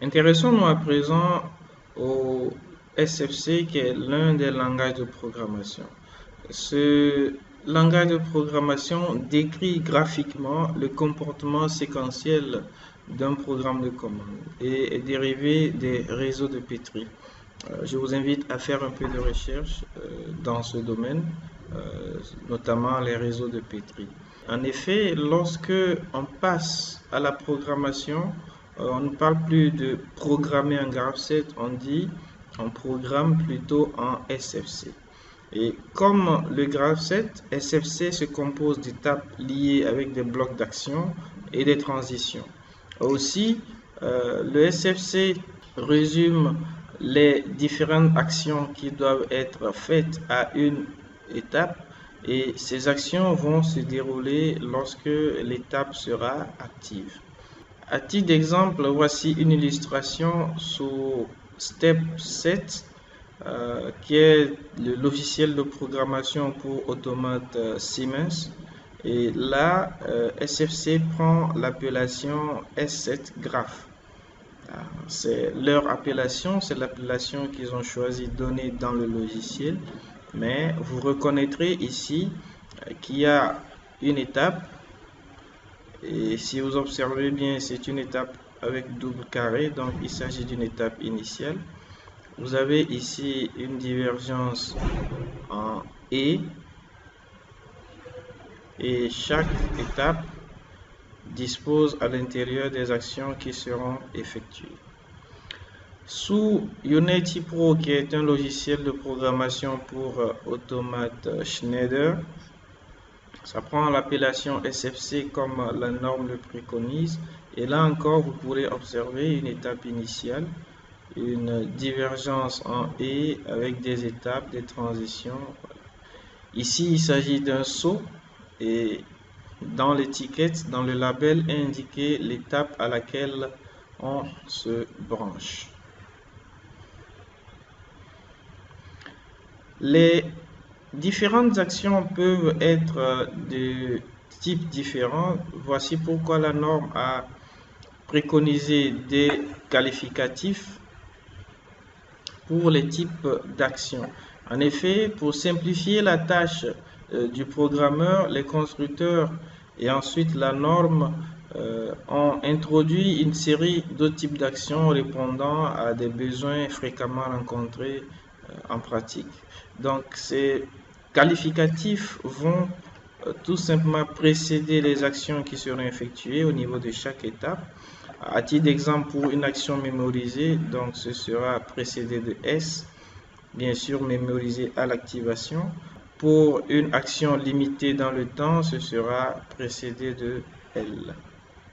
Intéressons-nous à présent au SFC qui est l'un des langages de programmation. Ce langage de programmation décrit graphiquement le comportement séquentiel d'un programme de commande et est dérivé des réseaux de Petri. Je vous invite à faire un peu de recherche dans ce domaine, notamment les réseaux de Petri. En effet, lorsque on passe à la programmation, on ne parle plus de programmer un graph-set, on dit on programme plutôt en SFC. Et comme le graph-set, SFC se compose d'étapes liées avec des blocs d'action et des transitions. Aussi, le SFC résume les différentes actions qui doivent être faites à une étape et ces actions vont se dérouler lorsque l'étape sera active. À titre d'exemple, voici une illustration sous Step 7 qui est le logiciel de programmation pour automate Siemens. Et là, SFC prend l'appellation S7 Graph. C'est leur appellation, c'est l'appellation qu'ils ont choisi de donner dans le logiciel. Mais vous reconnaîtrez ici qu'il y a une étape. Et si vous observez bien, c'est une étape avec double carré, donc il s'agit d'une étape initiale. Vous avez ici une divergence en et chaque étape dispose à l'intérieur des actions qui seront effectuées. Sous Unity Pro, qui est un logiciel de programmation pour automate Schneider, ça prend l'appellation SFC comme la norme le préconise. Et là encore, vous pourrez observer une étape initiale, une divergence en et avec des étapes, des transitions. Ici, il s'agit d'un saut et dans l'étiquette, dans le label, est indiqué l'étape à laquelle on se branche. Les différentes actions peuvent être de types différents. Voici pourquoi la norme a préconisé des qualificatifs pour les types d'actions. En effet, pour simplifier la tâche du programmeur, les constructeurs et ensuite la norme ont introduit une série d'autres types d'actions répondant à des besoins fréquemment rencontrés en pratique. Donc, ces qualificatifs vont tout simplement précéder les actions qui seront effectuées au niveau de chaque étape. À titre d'exemple, pour une action mémorisée, donc ce sera précédé de S, bien sûr mémorisé à l'activation. Pour une action limitée dans le temps, ce sera précédé de L.